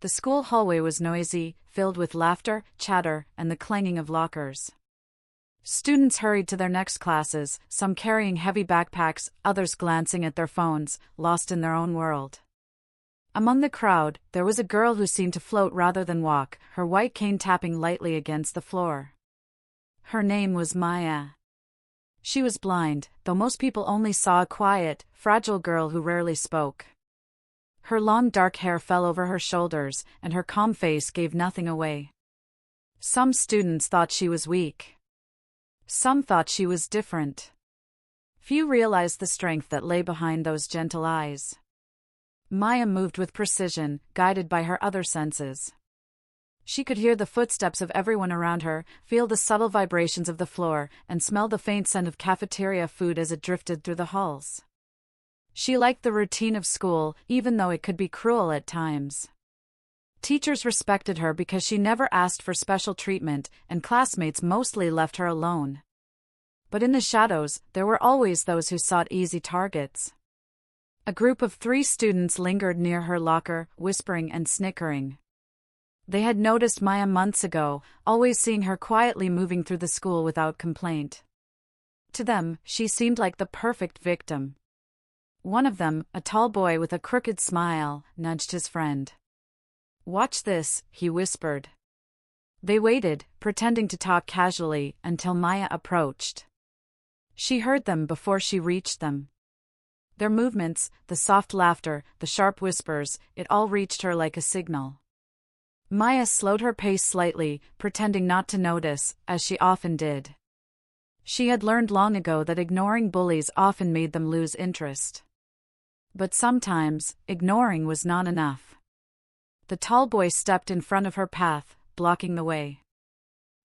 The school hallway was noisy, filled with laughter, chatter, and the clanging of lockers. Students hurried to their next classes, some carrying heavy backpacks, others glancing at their phones, lost in their own world. Among the crowd, there was a girl who seemed to float rather than walk, her white cane tapping lightly against the floor. Her name was Maya. She was blind, though most people only saw a quiet, fragile girl who rarely spoke. Her long dark hair fell over her shoulders, and her calm face gave nothing away. Some students thought she was weak. Some thought she was different. Few realized the strength that lay behind those gentle eyes. Maya moved with precision, guided by her other senses. She could hear the footsteps of everyone around her, feel the subtle vibrations of the floor, and smell the faint scent of cafeteria food as it drifted through the halls. She liked the routine of school, even though it could be cruel at times. Teachers respected her because she never asked for special treatment, and classmates mostly left her alone. But in the shadows, there were always those who sought easy targets. A group of 3 students lingered near her locker, whispering and snickering. They had noticed Maya months ago, always seeing her quietly moving through the school without complaint. To them, she seemed like the perfect victim. One of them, a tall boy with a crooked smile, nudged his friend. "Watch this," he whispered. They waited, pretending to talk casually, until Maya approached. She heard them before she reached them. Their movements, the soft laughter, the sharp whispers, it all reached her like a signal. Maya slowed her pace slightly, pretending not to notice, as she often did. She had learned long ago that ignoring bullies often made them lose interest. But sometimes, ignoring was not enough. The tall boy stepped in front of her path, blocking the way.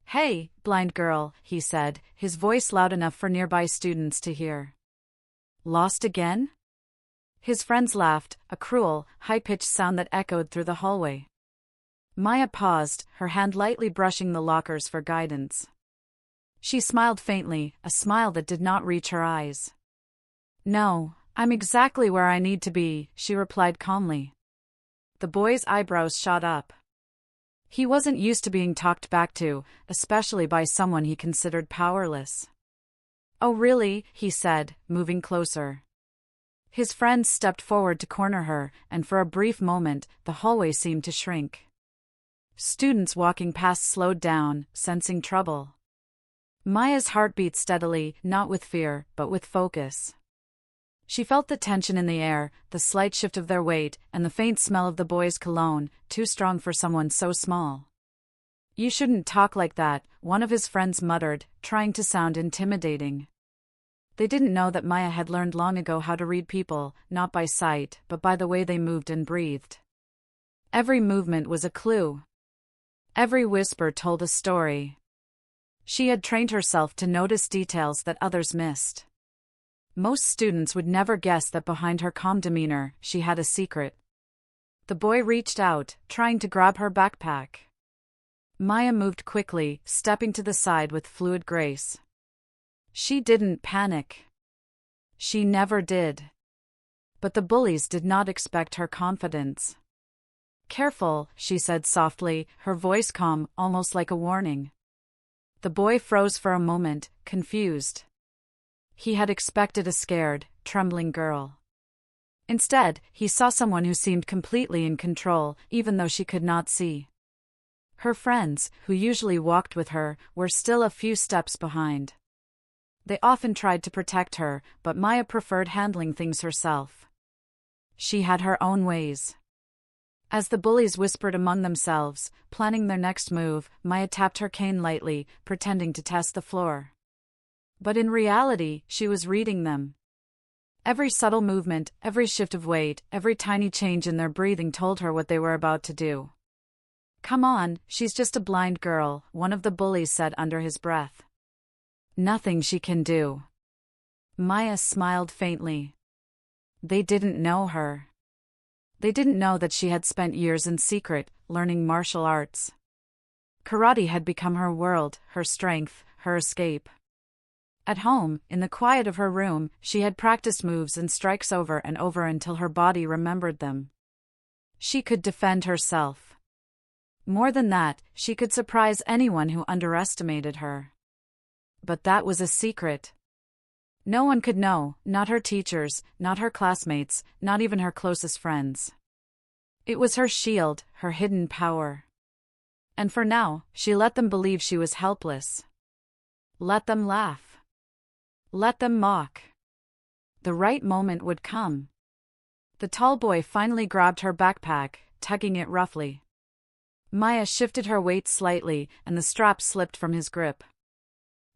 "Hey, blind girl," he said, his voice loud enough for nearby students to hear. "Lost again?" His friends laughed, a cruel, high-pitched sound that echoed through the hallway. Maya paused, her hand lightly brushing the lockers for guidance. She smiled faintly, a smile that did not reach her eyes. "No, I'm exactly where I need to be," she replied calmly. The boy's eyebrows shot up. He wasn't used to being talked back to, especially by someone he considered powerless. "Oh really?" he said, moving closer. His friends stepped forward to corner her, and for a brief moment, the hallway seemed to shrink. Students walking past slowed down, sensing trouble. Maya's heart beat steadily, not with fear, but with focus. She felt the tension in the air, the slight shift of their weight, and the faint smell of the boy's cologne, too strong for someone so small. "You shouldn't talk like that," one of his friends muttered, trying to sound intimidating. They didn't know that Maya had learned long ago how to read people, not by sight, but by the way they moved and breathed. Every movement was a clue. Every whisper told a story. She had trained herself to notice details that others missed. Most students would never guess that behind her calm demeanor, she had a secret. The boy reached out, trying to grab her backpack. Maya moved quickly, stepping to the side with fluid grace. She didn't panic. She never did. But the bullies did not expect her confidence. "Careful," she said softly, her voice calm, almost like a warning. The boy froze for a moment, confused. He had expected a scared, trembling girl. Instead, he saw someone who seemed completely in control, even though she could not see. Her friends, who usually walked with her, were still a few steps behind. They often tried to protect her, but Maya preferred handling things herself. She had her own ways. As the bullies whispered among themselves, planning their next move, Maya tapped her cane lightly, pretending to test the floor. But in reality, she was reading them. Every subtle movement, every shift of weight, every tiny change in their breathing told her what they were about to do. "Come on, she's just a blind girl," one of the bullies said under his breath. "Nothing she can do." Maya smiled faintly. They didn't know her. They didn't know that she had spent years in secret, learning martial arts. Karate had become her world, her strength, her escape. At home, in the quiet of her room, she had practiced moves and strikes over and over until her body remembered them. She could defend herself. More than that, she could surprise anyone who underestimated her. But that was a secret. No one could know, not her teachers, not her classmates, not even her closest friends. It was her shield, her hidden power. And for now, she let them believe she was helpless. Let them laugh. Let them mock. The right moment would come. The tall boy finally grabbed her backpack, tugging it roughly. Maya shifted her weight slightly, and the strap slipped from his grip.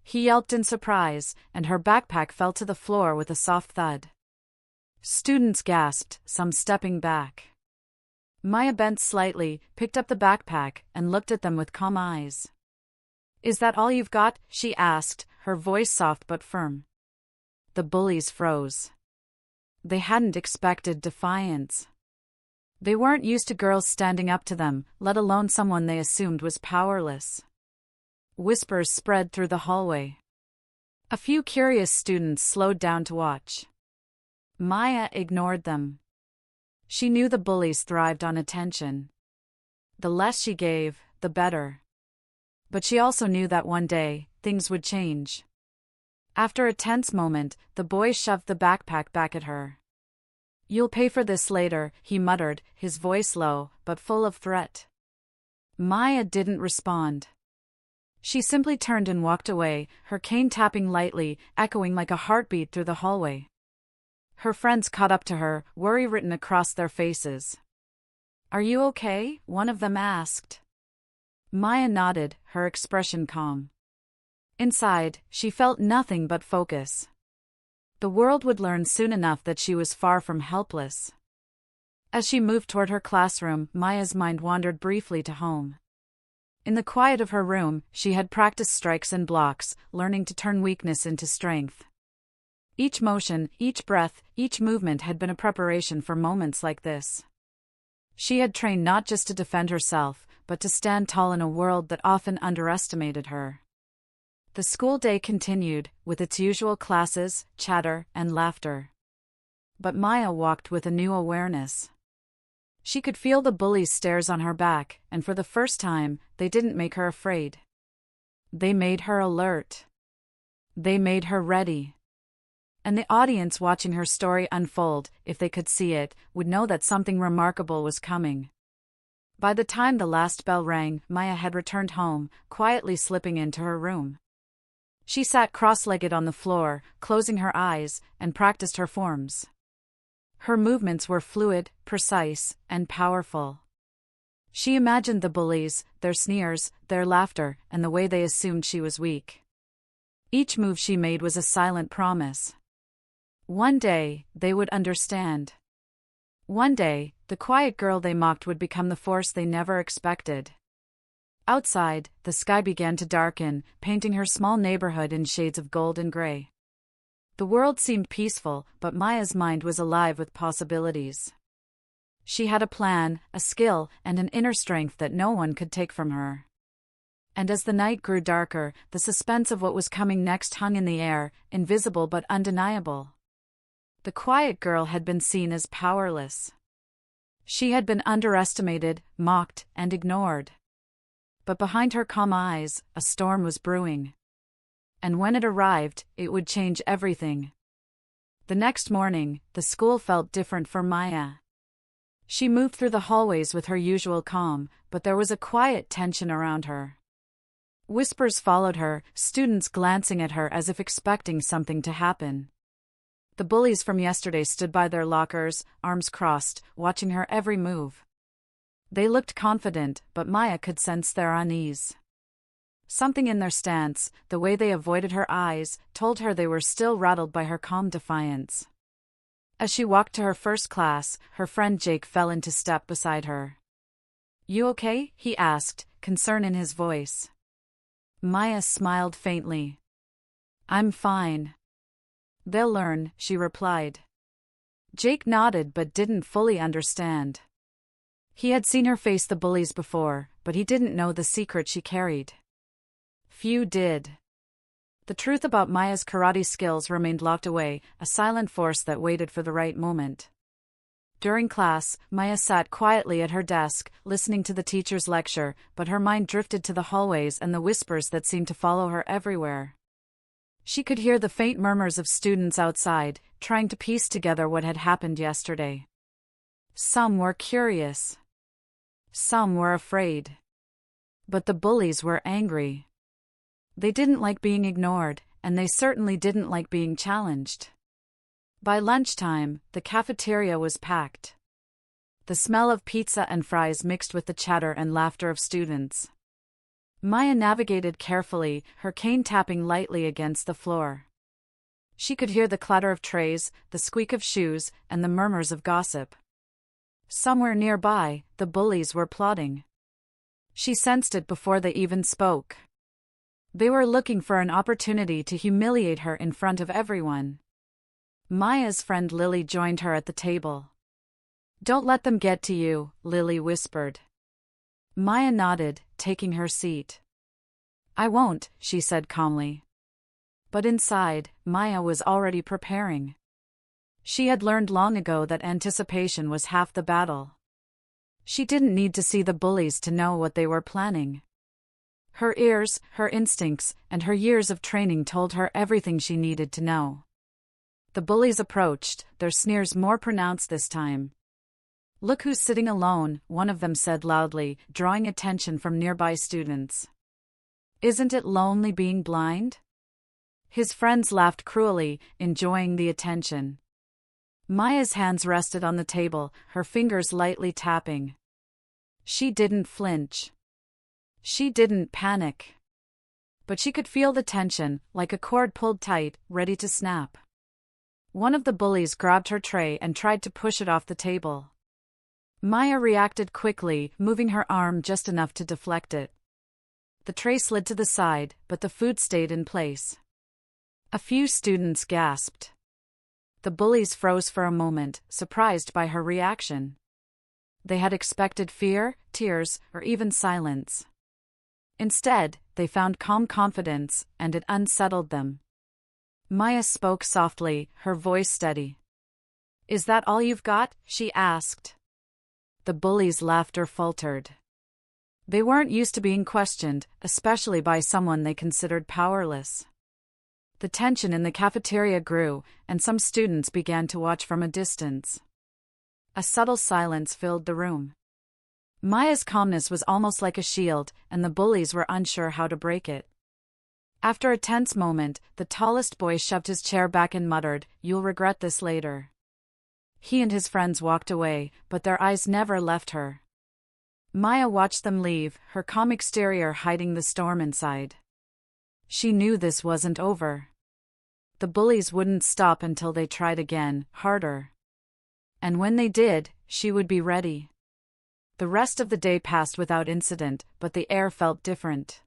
He yelped in surprise, and her backpack fell to the floor with a soft thud. Students gasped, some stepping back. Maya bent slightly, picked up the backpack, and looked at them with calm eyes. "Is that all you've got?" she asked, her voice soft but firm. The bullies froze. They hadn't expected defiance. They weren't used to girls standing up to them, let alone someone they assumed was powerless. Whispers spread through the hallway. A few curious students slowed down to watch. Maya ignored them. She knew the bullies thrived on attention. The less she gave, the better. But she also knew that one day, things would change. After a tense moment, the boy shoved the backpack back at her. "You'll pay for this later," he muttered, his voice low, but full of threat. Maya didn't respond. She simply turned and walked away, her cane tapping lightly, echoing like a heartbeat through the hallway. Her friends caught up to her, worry written across their faces. "Are you okay?" one of them asked. Maya nodded, her expression calm. Inside, she felt nothing but focus. The world would learn soon enough that she was far from helpless. As she moved toward her classroom, Maya's mind wandered briefly to home. In the quiet of her room, she had practiced strikes and blocks, learning to turn weakness into strength. Each motion, each breath, each movement had been a preparation for moments like this. She had trained not just to defend herself, but to stand tall in a world that often underestimated her. The school day continued, with its usual classes, chatter, and laughter. But Maya walked with a new awareness. She could feel the bullies' stares on her back, and for the first time, they didn't make her afraid. They made her alert. They made her ready. And the audience watching her story unfold, if they could see it, would know that something remarkable was coming. By the time the last bell rang, Maya had returned home, quietly slipping into her room. She sat cross-legged on the floor, closing her eyes, and practiced her forms. Her movements were fluid, precise, and powerful. She imagined the bullies, their sneers, their laughter, and the way they assumed she was weak. Each move she made was a silent promise. One day, they would understand. One day, the quiet girl they mocked would become the force they never expected. Outside, the sky began to darken, painting her small neighborhood in shades of gold and gray. The world seemed peaceful, but Maya's mind was alive with possibilities. She had a plan, a skill, and an inner strength that no one could take from her. And as the night grew darker, the suspense of what was coming next hung in the air, invisible but undeniable. The quiet girl had been seen as powerless. She had been underestimated, mocked, and ignored. But behind her calm eyes, a storm was brewing. And when it arrived, it would change everything. The next morning, the school felt different for Maya. She moved through the hallways with her usual calm, but there was a quiet tension around her. Whispers followed her, students glancing at her as if expecting something to happen. The bullies from yesterday stood by their lockers, arms crossed, watching her every move. They looked confident, but Maya could sense their unease. Something in their stance, the way they avoided her eyes, told her they were still rattled by her calm defiance. As she walked to her first class, her friend Jake fell into step beside her. "You okay?" he asked, concern in his voice. Maya smiled faintly. "I'm fine." "They'll learn," she replied. Jake nodded but didn't fully understand. He had seen her face the bullies before, but he didn't know the secret she carried. Few did. The truth about Maya's karate skills remained locked away, a silent force that waited for the right moment. During class, Maya sat quietly at her desk, listening to the teacher's lecture, but her mind drifted to the hallways and the whispers that seemed to follow her everywhere. She could hear the faint murmurs of students outside, trying to piece together what had happened yesterday. Some were curious. Some were afraid. But the bullies were angry. They didn't like being ignored, and they certainly didn't like being challenged. By lunchtime, the cafeteria was packed. The smell of pizza and fries mixed with the chatter and laughter of students. Maya navigated carefully, her cane tapping lightly against the floor. She could hear the clatter of trays, the squeak of shoes, and the murmurs of gossip. Somewhere nearby, the bullies were plotting. She sensed it before they even spoke. They were looking for an opportunity to humiliate her in front of everyone. Maya's friend Lily joined her at the table. "Don't let them get to you," Lily whispered. Maya nodded, taking her seat. "I won't," she said calmly. But inside, Maya was already preparing. She had learned long ago that anticipation was half the battle. She didn't need to see the bullies to know what they were planning. Her ears, her instincts, and her years of training told her everything she needed to know. The bullies approached, their sneers more pronounced this time. "Look who's sitting alone," one of them said loudly, drawing attention from nearby students. "Isn't it lonely being blind?" His friends laughed cruelly, enjoying the attention. Maya's hands rested on the table, her fingers lightly tapping. She didn't flinch. She didn't panic. But she could feel the tension, like a cord pulled tight, ready to snap. One of the bullies grabbed her tray and tried to push it off the table. Maya reacted quickly, moving her arm just enough to deflect it. The tray slid to the side, but the food stayed in place. A few students gasped. The bullies froze for a moment, surprised by her reaction. They had expected fear, tears, or even silence. Instead, they found calm confidence, and it unsettled them. Maya spoke softly, her voice steady. "Is that all you've got?" she asked. The bullies' laughter faltered. They weren't used to being questioned, especially by someone they considered powerless. The tension in the cafeteria grew, and some students began to watch from a distance. A subtle silence filled the room. Maya's calmness was almost like a shield, and the bullies were unsure how to break it. After a tense moment, the tallest boy shoved his chair back and muttered, "You'll regret this later." He and his friends walked away, but their eyes never left her. Maya watched them leave, her calm exterior hiding the storm inside. She knew this wasn't over. The bullies wouldn't stop until they tried again, harder. And when they did, she would be ready. The rest of the day passed without incident, but the air felt different.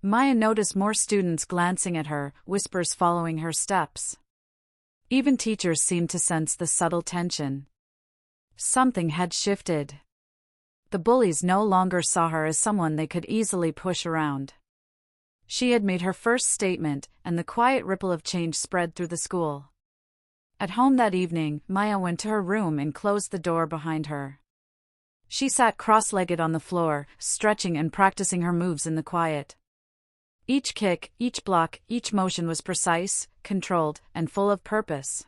Maya noticed more students glancing at her, whispers following her steps. Even teachers seemed to sense the subtle tension. Something had shifted. The bullies no longer saw her as someone they could easily push around. She had made her first statement, and the quiet ripple of change spread through the school. At home that evening, Maya went to her room and closed the door behind her. She sat cross-legged on the floor, stretching and practicing her moves in the quiet. Each kick, each block, each motion was precise, controlled, and full of purpose.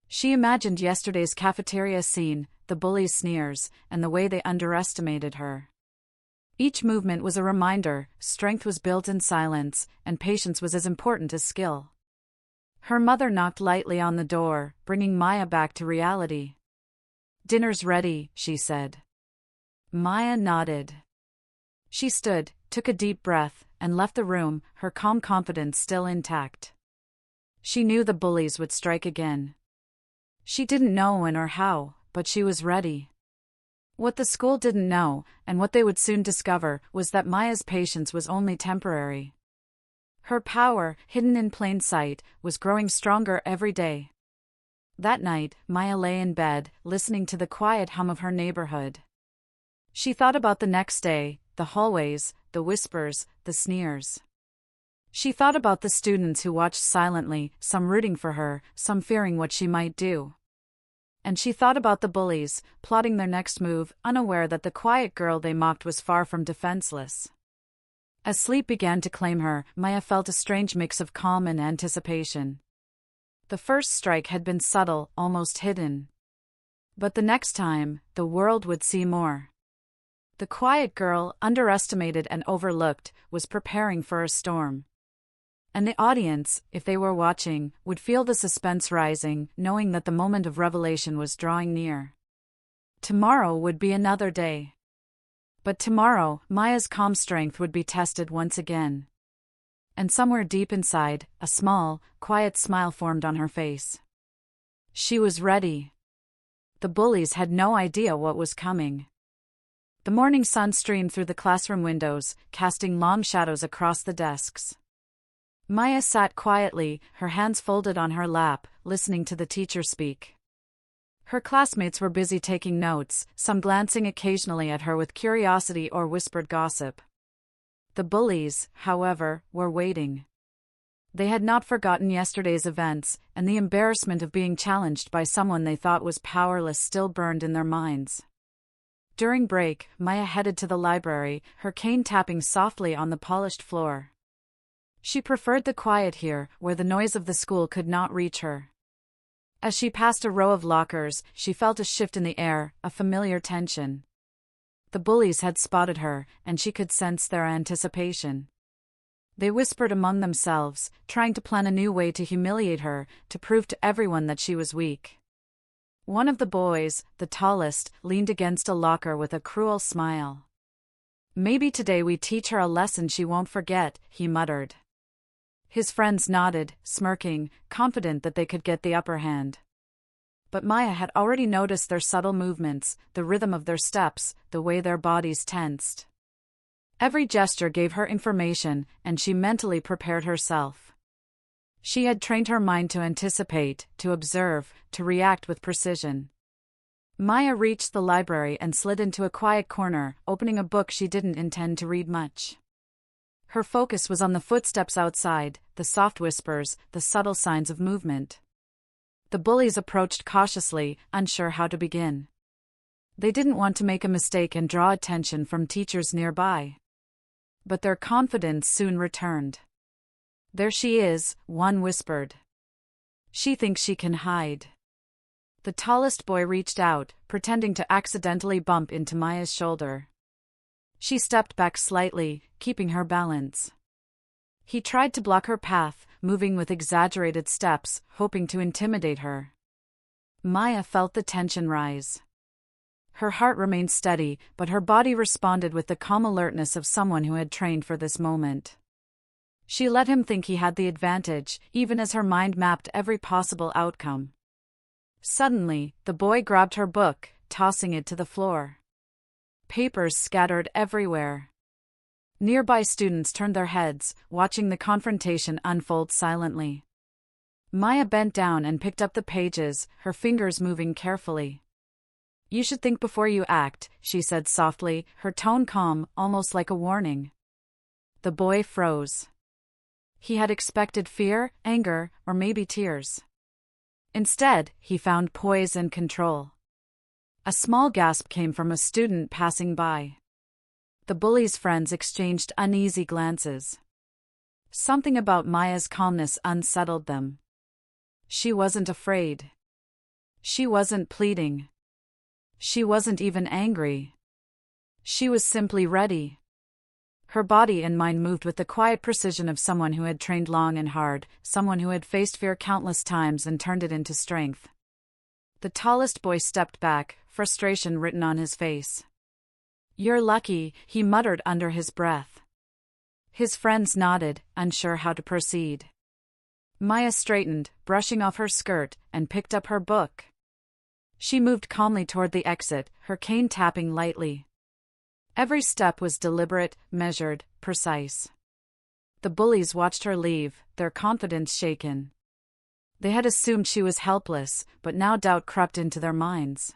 She imagined yesterday's cafeteria scene, the bullies' sneers, and the way they underestimated her. Each movement was a reminder, strength was built in silence, and patience was as important as skill. Her mother knocked lightly on the door, bringing Maya back to reality. "Dinner's ready," she said. Maya nodded. She stood, took a deep breath, and left the room, her calm confidence still intact. She knew the bullies would strike again. She didn't know when or how, but she was ready. What the school didn't know, and what they would soon discover, was that Maya's patience was only temporary. Her power, hidden in plain sight, was growing stronger every day. That night, Maya lay in bed, listening to the quiet hum of her neighborhood. She thought about the next day, the hallways, the whispers, the sneers. She thought about the students who watched silently, some rooting for her, some fearing what she might do. And she thought about the bullies, plotting their next move, unaware that the quiet girl they mocked was far from defenseless. As sleep began to claim her, Maya felt a strange mix of calm and anticipation. The first strike had been subtle, almost hidden. But the next time, the world would see more. The quiet girl, underestimated and overlooked, was preparing for a storm. And the audience, if they were watching, would feel the suspense rising, knowing that the moment of revelation was drawing near. Tomorrow would be another day. But tomorrow, Maya's calm strength would be tested once again. And somewhere deep inside, a small, quiet smile formed on her face. She was ready. The bullies had no idea what was coming. The morning sun streamed through the classroom windows, casting long shadows across the desks. Maya sat quietly, her hands folded on her lap, listening to the teacher speak. Her classmates were busy taking notes, some glancing occasionally at her with curiosity or whispered gossip. The bullies, however, were waiting. They had not forgotten yesterday's events, and the embarrassment of being challenged by someone they thought was powerless still burned in their minds. During break, Maya headed to the library, her cane tapping softly on the polished floor. She preferred the quiet here, where the noise of the school could not reach her. As she passed a row of lockers, she felt a shift in the air, a familiar tension. The bullies had spotted her, and she could sense their anticipation. They whispered among themselves, trying to plan a new way to humiliate her, to prove to everyone that she was weak. One of the boys, the tallest, leaned against a locker with a cruel smile. "Maybe today we teach her a lesson she won't forget," he muttered. His friends nodded, smirking, confident that they could get the upper hand. But Maya had already noticed their subtle movements, the rhythm of their steps, the way their bodies tensed. Every gesture gave her information, and she mentally prepared herself. She had trained her mind to anticipate, to observe, to react with precision. Maya reached the library and slid into a quiet corner, opening a book she didn't intend to read much. Her focus was on the footsteps outside, the soft whispers, the subtle signs of movement. The bullies approached cautiously, unsure how to begin. They didn't want to make a mistake and draw attention from teachers nearby. But their confidence soon returned. "There she is," one whispered. "She thinks she can hide." The tallest boy reached out, pretending to accidentally bump into Maya's shoulder. She stepped back slightly, keeping her balance. He tried to block her path, moving with exaggerated steps, hoping to intimidate her. Maya felt the tension rise. Her heart remained steady, but her body responded with the calm alertness of someone who had trained for this moment. She let him think he had the advantage, even as her mind mapped every possible outcome. Suddenly, the boy grabbed her book, tossing it to the floor. Papers scattered everywhere. Nearby students turned their heads, watching the confrontation unfold silently. Maya bent down and picked up the pages, her fingers moving carefully. "You should think before you act," she said softly, her tone calm, almost like a warning. The boy froze. He had expected fear, anger, or maybe tears. Instead, he found poise and control. A small gasp came from a student passing by. The bully's friends exchanged uneasy glances. Something about Maya's calmness unsettled them. She wasn't afraid. She wasn't pleading. She wasn't even angry. She was simply ready. Her body and mind moved with the quiet precision of someone who had trained long and hard, someone who had faced fear countless times and turned it into strength. The tallest boy stepped back, frustration written on his face. "You're lucky," he muttered under his breath. His friends nodded, unsure how to proceed. Maya straightened, brushing off her skirt, and picked up her book. She moved calmly toward the exit, her cane tapping lightly. Every step was deliberate, measured, precise. The bullies watched her leave, their confidence shaken. They had assumed she was helpless, but now doubt crept into their minds.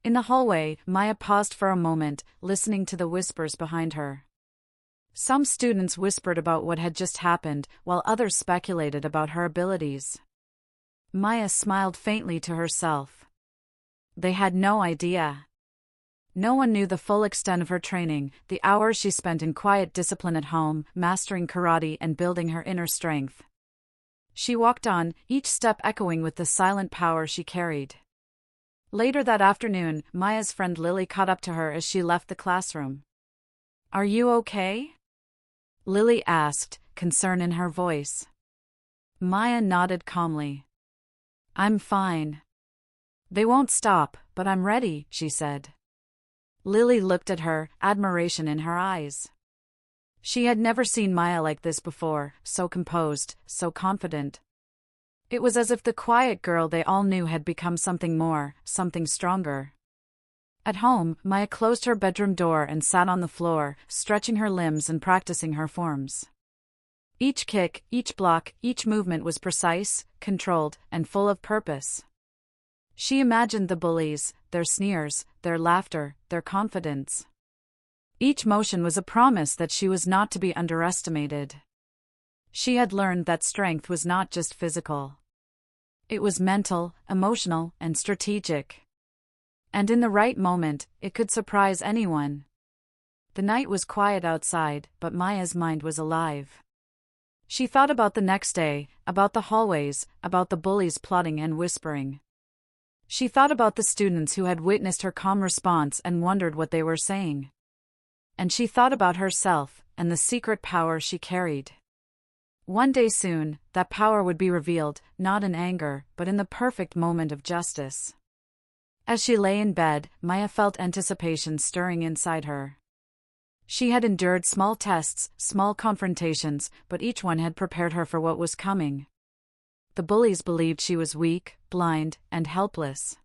In the hallway, Maya paused for a moment, listening to the whispers behind her. Some students whispered about what had just happened, while others speculated about her abilities. Maya smiled faintly to herself. They had no idea. No one knew the full extent of her training, the hours she spent in quiet discipline at home, mastering karate and building her inner strength. She walked on, each step echoing with the silent power she carried. Later that afternoon, Maya's friend Lily caught up to her as she left the classroom. "Are you okay?" Lily asked, concern in her voice. Maya nodded calmly. "I'm fine. They won't stop, but I'm ready," she said. Lily looked at her, admiration in her eyes. She had never seen Maya like this before, so composed, so confident. It was as if the quiet girl they all knew had become something more, something stronger. At home, Maya closed her bedroom door and sat on the floor, stretching her limbs and practicing her forms. Each kick, each block, each movement was precise, controlled, and full of purpose. She imagined the bullies, their sneers, their laughter, their confidence. Each motion was a promise that she was not to be underestimated. She had learned that strength was not just physical. It was mental, emotional, and strategic. And in the right moment, it could surprise anyone. The night was quiet outside, but Maya's mind was alive. She thought about the next day, about the hallways, about the bullies plotting and whispering. She thought about the students who had witnessed her calm response and wondered what they were saying. And she thought about herself, and the secret power she carried. One day soon, that power would be revealed, not in anger, but in the perfect moment of justice. As she lay in bed, Maya felt anticipation stirring inside her. She had endured small tests, small confrontations, but each one had prepared her for what was coming. The bullies believed she was weak, blind, and helpless.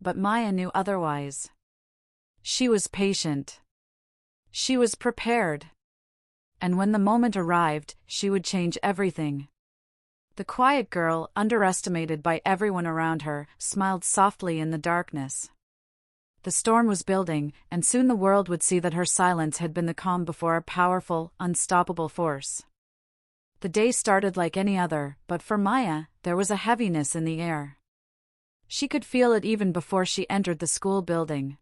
But Maya knew otherwise. She was patient. She was prepared. And when the moment arrived, she would change everything. The quiet girl, underestimated by everyone around her, smiled softly in the darkness. The storm was building, and soon the world would see that her silence had been the calm before a powerful, unstoppable force. The day started like any other, but for Maya, there was a heaviness in the air. She could feel it even before she entered the school building.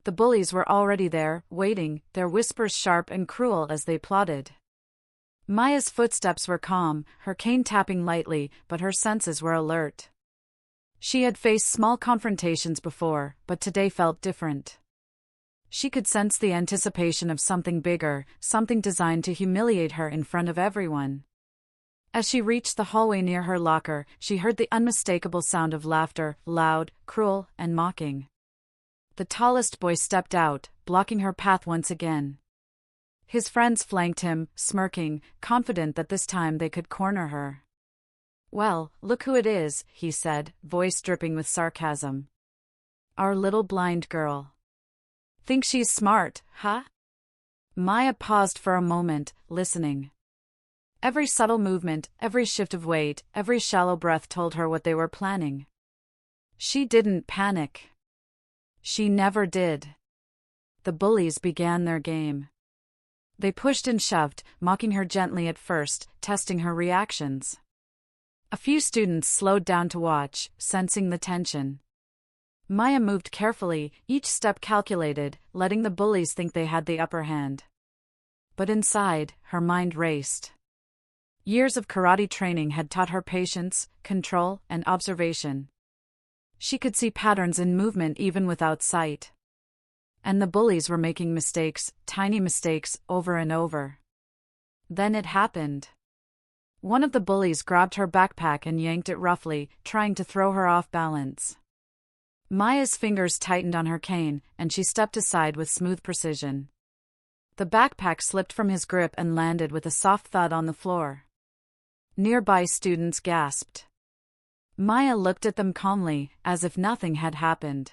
The bullies were already there, waiting, their whispers sharp and cruel as they plotted. Maya's footsteps were calm, her cane tapping lightly, but her senses were alert. She had faced small confrontations before, but today felt different. She could sense the anticipation of something bigger, something designed to humiliate her in front of everyone. As she reached the hallway near her locker, she heard the unmistakable sound of laughter, loud, cruel, and mocking. The tallest boy stepped out, blocking her path once again. His friends flanked him, smirking, confident that this time they could corner her. "Well, look who it is," he said, voice dripping with sarcasm. "Our little blind girl. Think she's smart, huh?" Maya paused for a moment, listening. Every subtle movement, every shift of weight, every shallow breath told her what they were planning. She didn't panic. She never did. The bullies began their game. They pushed and shoved, mocking her gently at first, testing her reactions. A few students slowed down to watch, sensing the tension. Maya moved carefully, each step calculated, letting the bullies think they had the upper hand. But inside, her mind raced. Years of karate training had taught her patience, control, and observation. She could see patterns in movement even without sight. And the bullies were making mistakes, tiny mistakes, over and over. Then it happened. One of the bullies grabbed her backpack and yanked it roughly, trying to throw her off balance. Maya's fingers tightened on her cane, and she stepped aside with smooth precision. The backpack slipped from his grip and landed with a soft thud on the floor. Nearby students gasped. Maya looked at them calmly, as if nothing had happened.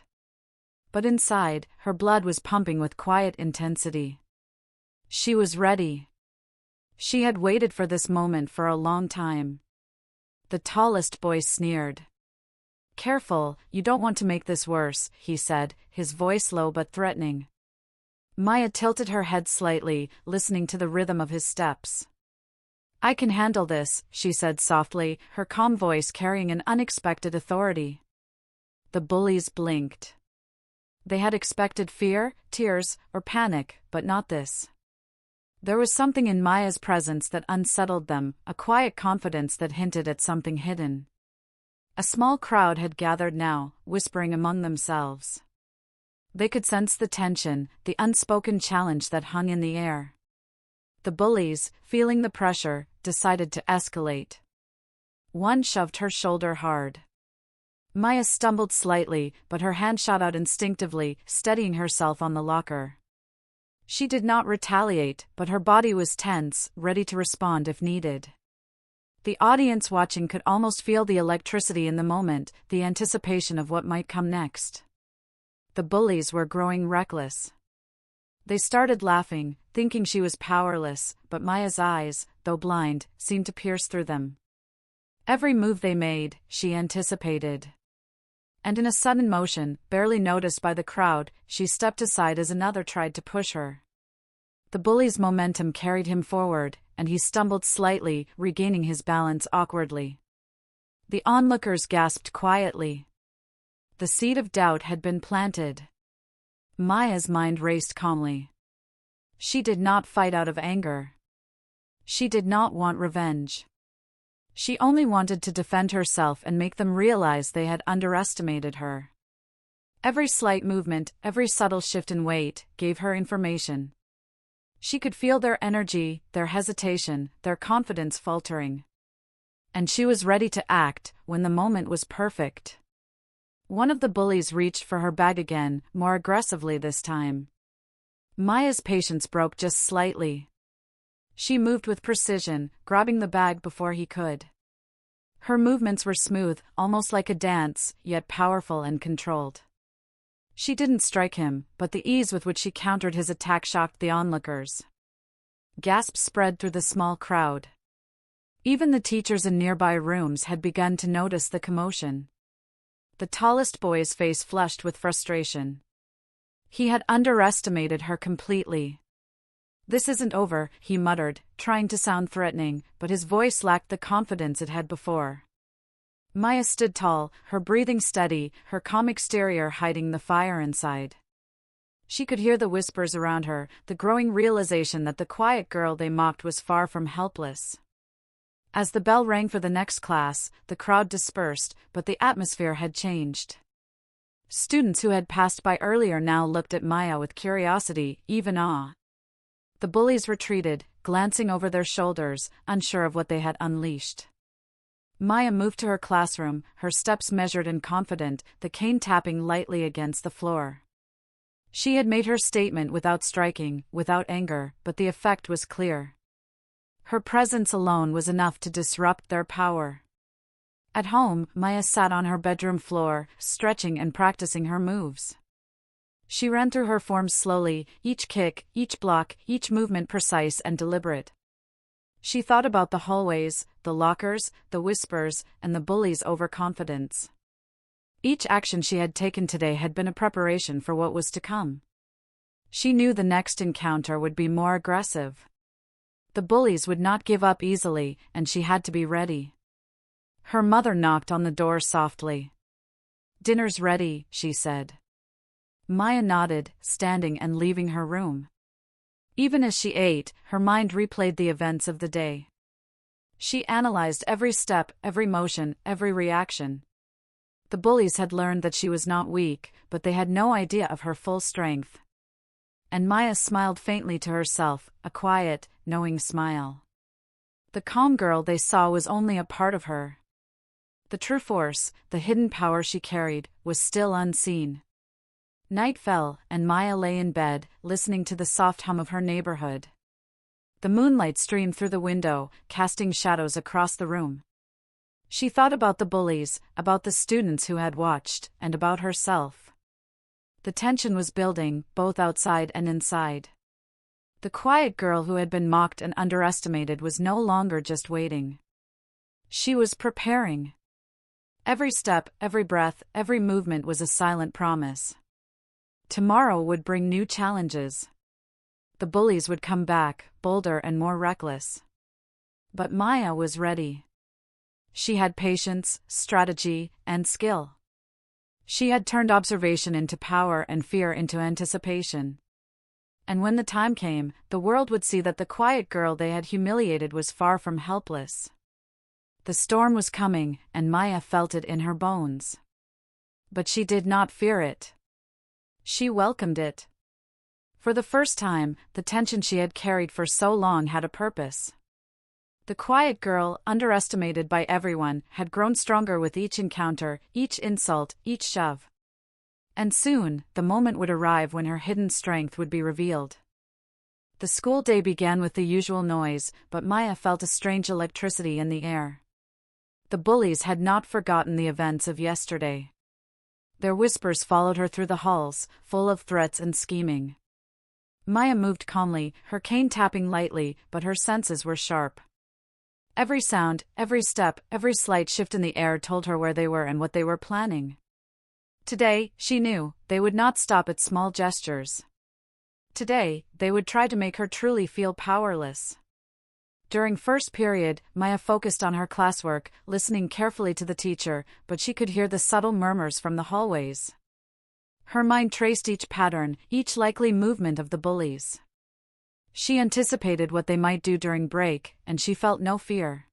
But inside, her blood was pumping with quiet intensity. She was ready. She had waited for this moment for a long time. The tallest boy sneered. "Careful, you don't want to make this worse," he said, his voice low but threatening. Maya tilted her head slightly, listening to the rhythm of his steps. "I can handle this," she said softly, her calm voice carrying an unexpected authority. The bullies blinked. They had expected fear, tears, or panic, but not this. There was something in Maya's presence that unsettled them, a quiet confidence that hinted at something hidden. A small crowd had gathered now, whispering among themselves. They could sense the tension, the unspoken challenge that hung in the air. The bullies, feeling the pressure, decided to escalate. One shoved her shoulder hard. Maya stumbled slightly, but her hand shot out instinctively, steadying herself on the locker. She did not retaliate, but her body was tense, ready to respond if needed. The audience watching could almost feel the electricity in the moment, the anticipation of what might come next. The bullies were growing reckless. They started laughing, thinking she was powerless, but Maya's eyes, though blind, seemed to pierce through them. Every move they made, she anticipated. And in a sudden motion, barely noticed by the crowd, she stepped aside as another tried to push her. The bully's momentum carried him forward, and he stumbled slightly, regaining his balance awkwardly. The onlookers gasped quietly. The seed of doubt had been planted. Maya's mind raced calmly. She did not fight out of anger. She did not want revenge. She only wanted to defend herself and make them realize they had underestimated her. Every slight movement, every subtle shift in weight, gave her information. She could feel their energy, their hesitation, their confidence faltering. And she was ready to act when the moment was perfect. One of the bullies reached for her bag again, more aggressively this time. Maya's patience broke just slightly. She moved with precision, grabbing the bag before he could. Her movements were smooth, almost like a dance, yet powerful and controlled. She didn't strike him, but the ease with which she countered his attack shocked the onlookers. Gasps spread through the small crowd. Even the teachers in nearby rooms had begun to notice the commotion. The tallest boy's face flushed with frustration. He had underestimated her completely. "This isn't over," he muttered, trying to sound threatening, but his voice lacked the confidence it had before. Maya stood tall, her breathing steady, her calm exterior hiding the fire inside. She could hear the whispers around her, the growing realization that the quiet girl they mocked was far from helpless. As the bell rang for the next class, the crowd dispersed, but the atmosphere had changed. Students who had passed by earlier now looked at Maya with curiosity, even awe. The bullies retreated, glancing over their shoulders, unsure of what they had unleashed. Maya moved to her classroom, her steps measured and confident, the cane tapping lightly against the floor. She had made her statement without striking, without anger, but the effect was clear. Her presence alone was enough to disrupt their power. At home, Maya sat on her bedroom floor, stretching and practicing her moves. She ran through her forms slowly, each kick, each block, each movement precise and deliberate. She thought about the hallways, the lockers, the whispers, and the bullies' overconfidence. Each action she had taken today had been a preparation for what was to come. She knew the next encounter would be more aggressive. The bullies would not give up easily, and she had to be ready. Her mother knocked on the door softly. "Dinner's ready," she said. Maya nodded, standing and leaving her room. Even as she ate, her mind replayed the events of the day. She analyzed every step, every motion, every reaction. The bullies had learned that she was not weak, but they had no idea of her full strength. And Maya smiled faintly to herself, a quiet, knowing smile. The calm girl they saw was only a part of her. The true force, the hidden power she carried, was still unseen. Night fell, and Maya lay in bed, listening to the soft hum of her neighborhood. The moonlight streamed through the window, casting shadows across the room. She thought about the bullies, about the students who had watched, and about herself. The tension was building, both outside and inside. The quiet girl who had been mocked and underestimated was no longer just waiting. She was preparing. Every step, every breath, every movement was a silent promise. Tomorrow would bring new challenges. The bullies would come back, bolder and more reckless. But Maya was ready. She had patience, strategy, and skill. She had turned observation into power and fear into anticipation. And when the time came, the world would see that the quiet girl they had humiliated was far from helpless. The storm was coming, and Maya felt it in her bones. But she did not fear it. She welcomed it. For the first time, the tension she had carried for so long had a purpose. The quiet girl, underestimated by everyone, had grown stronger with each encounter, each insult, each shove. And soon, the moment would arrive when her hidden strength would be revealed. The school day began with the usual noise, but Maya felt a strange electricity in the air. The bullies had not forgotten the events of yesterday. Their whispers followed her through the halls, full of threats and scheming. Maya moved calmly, her cane tapping lightly, but her senses were sharp. Every sound, every step, every slight shift in the air told her where they were and what they were planning. Today, she knew, they would not stop at small gestures. Today, they would try to make her truly feel powerless. During first period, Maya focused on her classwork, listening carefully to the teacher, but she could hear the subtle murmurs from the hallways. Her mind traced each pattern, each likely movement of the bullies. She anticipated what they might do during break, and she felt no fear.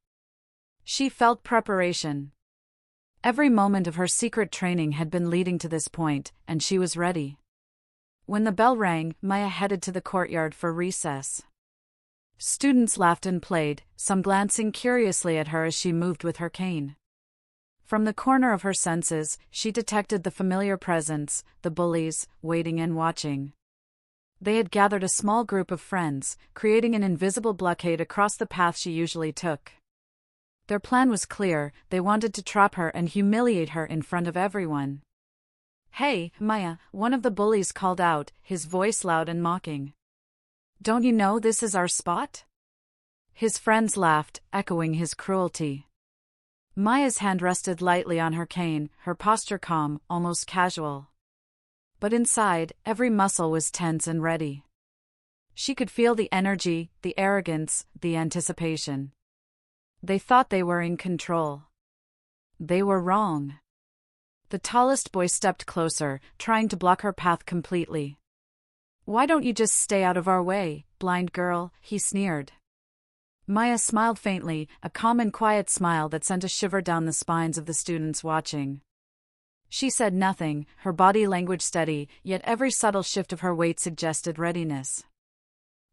She felt preparation. Every moment of her secret training had been leading to this point, and she was ready. When the bell rang, Maya headed to the courtyard for recess. Students laughed and played, some glancing curiously at her as she moved with her cane. From the corner of her senses, she detected the familiar presence, the bullies, waiting and watching. They had gathered a small group of friends, creating an invisible blockade across the path she usually took. Their plan was clear, they wanted to trap her and humiliate her in front of everyone. "Hey, Maya," one of the bullies called out, his voice loud and mocking. "Don't you know this is our spot?" His friends laughed, echoing his cruelty. Maya's hand rested lightly on her cane, her posture calm, almost casual. But inside, every muscle was tense and ready. She could feel the energy, the arrogance, the anticipation. They thought they were in control. They were wrong. The tallest boy stepped closer, trying to block her path completely. "Why don't you just stay out of our way, blind girl?" he sneered. Maya smiled faintly, a calm and quiet smile that sent a shiver down the spines of the students watching. She said nothing, her body language steady, yet every subtle shift of her weight suggested readiness.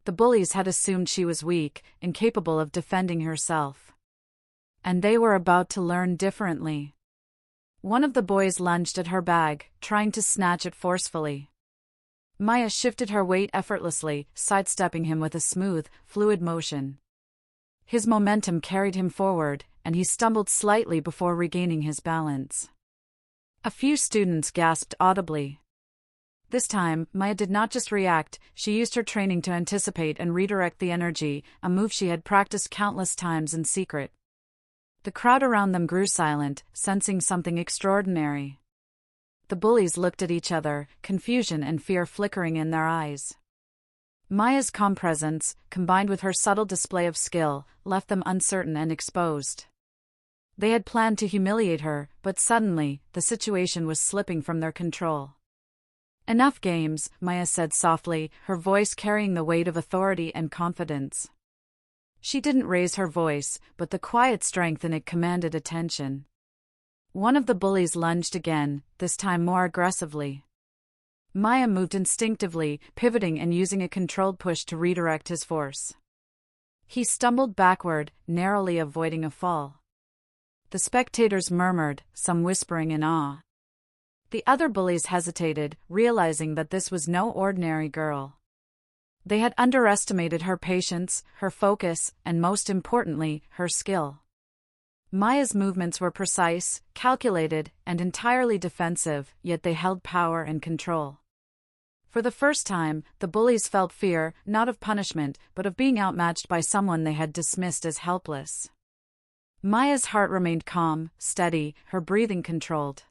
The bullies had assumed she was weak, incapable of defending herself. And they were about to learn differently. One of the boys lunged at her bag, trying to snatch it forcefully. Maya shifted her weight effortlessly, sidestepping him with a smooth, fluid motion. His momentum carried him forward, and he stumbled slightly before regaining his balance. A few students gasped audibly. This time, Maya did not just react, she used her training to anticipate and redirect the energy, a move she had practiced countless times in secret. The crowd around them grew silent, sensing something extraordinary. The bullies looked at each other, confusion and fear flickering in their eyes. Maya's calm presence, combined with her subtle display of skill, left them uncertain and exposed. They had planned to humiliate her, but suddenly, the situation was slipping from their control. "Enough games," Maya said softly, her voice carrying the weight of authority and confidence. She didn't raise her voice, but the quiet strength in it commanded attention. One of the bullies lunged again, this time more aggressively. Maya moved instinctively, pivoting and using a controlled push to redirect his force. He stumbled backward, narrowly avoiding a fall. The spectators murmured, some whispering in awe. The other bullies hesitated, realizing that this was no ordinary girl. They had underestimated her patience, her focus, and most importantly, her skill. Maya's movements were precise, calculated, and entirely defensive, yet they held power and control. For the first time, the bullies felt fear, not of punishment, but of being outmatched by someone they had dismissed as helpless. Maya's heart remained calm, steady, her breathing controlled.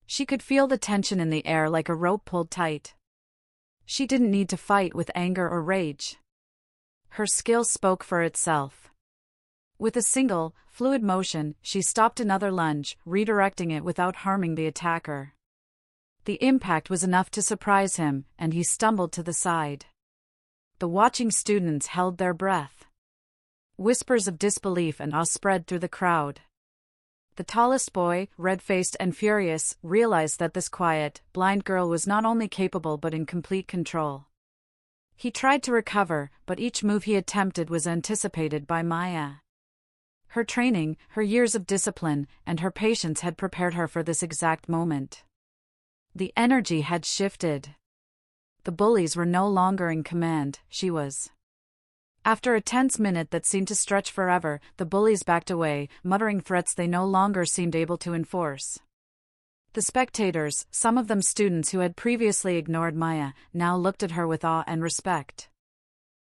She could feel the tension in the air like a rope pulled tight. She didn't need to fight with anger or rage. Her skill spoke for itself. With a single, fluid motion, she stopped another lunge, redirecting it without harming the attacker. The impact was enough to surprise him, and he stumbled to the side. The watching students held their breath. Whispers of disbelief and awe spread through the crowd. The tallest boy, red-faced and furious, realized that this quiet, blind girl was not only capable but in complete control. He tried to recover, but each move he attempted was anticipated by Maya. Her training, her years of discipline, and her patience had prepared her for this exact moment. The energy had shifted. The bullies were no longer in command, she was. After a tense minute that seemed to stretch forever, the bullies backed away, muttering threats they no longer seemed able to enforce. The spectators, some of them students who had previously ignored Maya, now looked at her with awe and respect.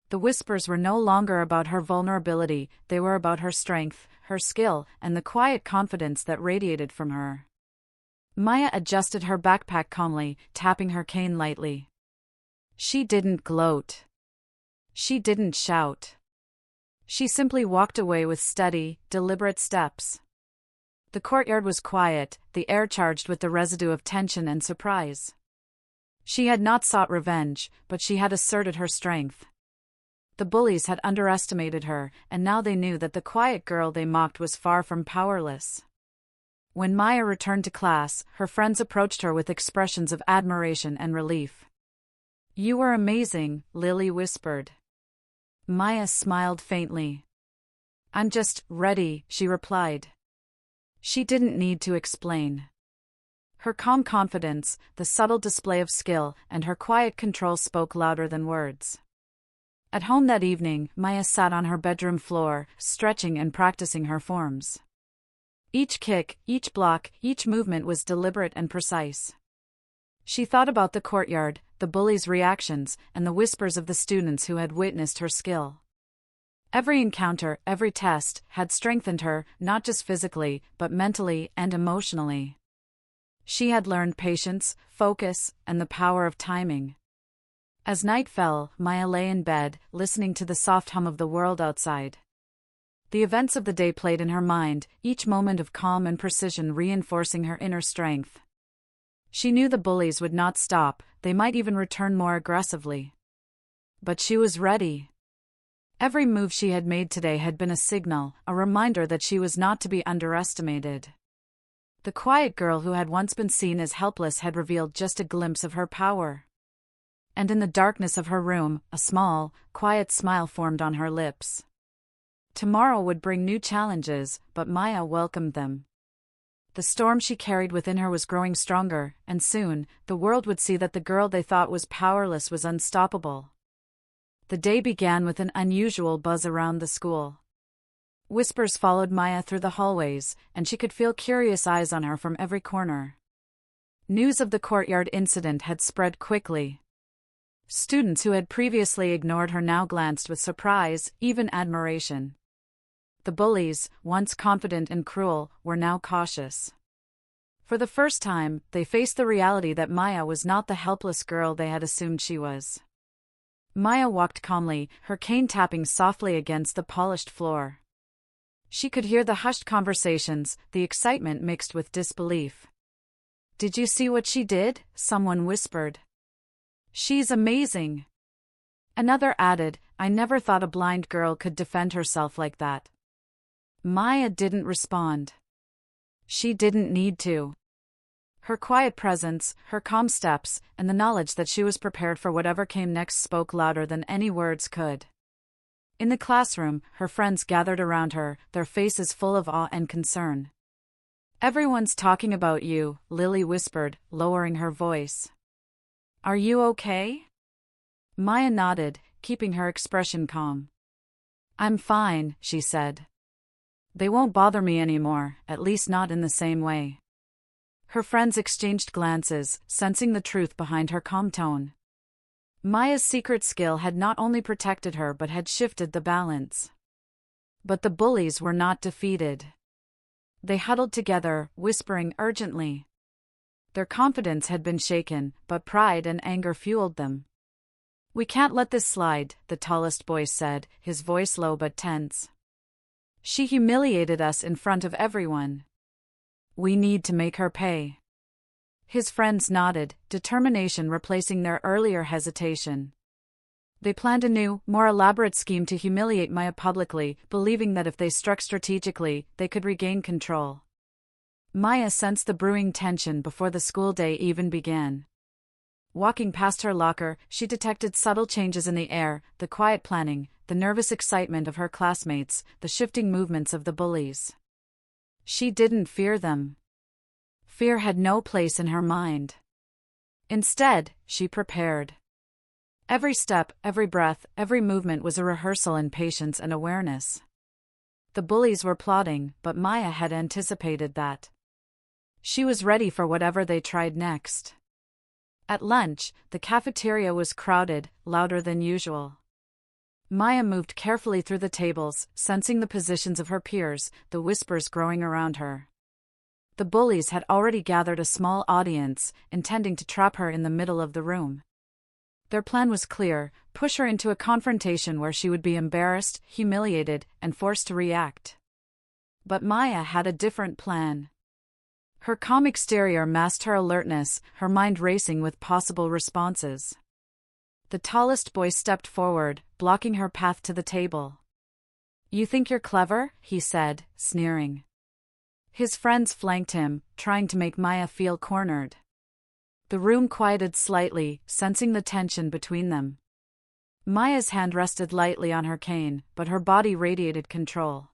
The whispers were no longer about her vulnerability, they were about her strength, her skill, and the quiet confidence that radiated from her. Maya adjusted her backpack calmly, tapping her cane lightly. She didn't gloat. She didn't shout. She simply walked away with steady, deliberate steps. The courtyard was quiet, the air charged with the residue of tension and surprise. She had not sought revenge, but she had asserted her strength. The bullies had underestimated her, and now they knew that the quiet girl they mocked was far from powerless. When Maya returned to class, her friends approached her with expressions of admiration and relief. "You were amazing," Lily whispered. Maya smiled faintly. "I'm just ready," she replied. She didn't need to explain. Her calm confidence, the subtle display of skill, and her quiet control spoke louder than words. At home that evening, Maya sat on her bedroom floor, stretching and practicing her forms. Each kick, each block, each movement was deliberate and precise. She thought about the courtyard, the bullies' reactions, and the whispers of the students who had witnessed her skill. Every encounter, every test, had strengthened her, not just physically, but mentally and emotionally. She had learned patience, focus, and the power of timing. As night fell, Maya lay in bed, listening to the soft hum of the world outside. The events of the day played in her mind, each moment of calm and precision reinforcing her inner strength. She knew the bullies would not stop, they might even return more aggressively. But she was ready. Every move she had made today had been a signal, a reminder that she was not to be underestimated. The quiet girl who had once been seen as helpless had revealed just a glimpse of her power. And in the darkness of her room, a small, quiet smile formed on her lips. Tomorrow would bring new challenges, but Maya welcomed them. The storm she carried within her was growing stronger, and soon, the world would see that the girl they thought was powerless was unstoppable. The day began with an unusual buzz around the school. Whispers followed Maya through the hallways, and she could feel curious eyes on her from every corner. News of the courtyard incident had spread quickly. Students who had previously ignored her now glanced with surprise, even admiration. The bullies, once confident and cruel, were now cautious. For the first time, they faced the reality that Maya was not the helpless girl they had assumed she was. Maya walked calmly, her cane tapping softly against the polished floor. She could hear the hushed conversations, the excitement mixed with disbelief. "Did you see what she did?" someone whispered. "She's amazing." Another added, "I never thought a blind girl could defend herself like that." Maya didn't respond. She didn't need to. Her quiet presence, her calm steps, and the knowledge that she was prepared for whatever came next spoke louder than any words could. In the classroom, her friends gathered around her, their faces full of awe and concern. "Everyone's talking about you," Lily whispered, lowering her voice. "Are you okay?" Maya nodded, keeping her expression calm. "I'm fine," she said. "They won't bother me anymore, at least not in the same way." Her friends exchanged glances, sensing the truth behind her calm tone. Maya's secret skill had not only protected her but had shifted the balance. But the bullies were not defeated. They huddled together, whispering urgently. Their confidence had been shaken, but pride and anger fueled them. "We can't let this slide," the tallest boy said, his voice low but tense. "She humiliated us in front of everyone. We need to make her pay." His friends nodded, determination replacing their earlier hesitation. They planned a new, more elaborate scheme to humiliate Maya publicly, believing that if they struck strategically, they could regain control. Maya sensed the brewing tension before the school day even began. Walking past her locker, she detected subtle changes in the air, the quiet planning, the nervous excitement of her classmates, the shifting movements of the bullies. She didn't fear them. Fear had no place in her mind. Instead, she prepared. Every step, every breath, every movement was a rehearsal in patience and awareness. The bullies were plotting, but Maya had anticipated that. She was ready for whatever they tried next. At lunch, the cafeteria was crowded, louder than usual. Maya moved carefully through the tables, sensing the positions of her peers, the whispers growing around her. The bullies had already gathered a small audience, intending to trap her in the middle of the room. Their plan was clear: push her into a confrontation where she would be embarrassed, humiliated, and forced to react. But Maya had a different plan. Her calm exterior masked her alertness, her mind racing with possible responses. The tallest boy stepped forward, blocking her path to the table. "You think you're clever?" he said, sneering. His friends flanked him, trying to make Maya feel cornered. The room quieted slightly, sensing the tension between them. Maya's hand rested lightly on her cane, but her body radiated control.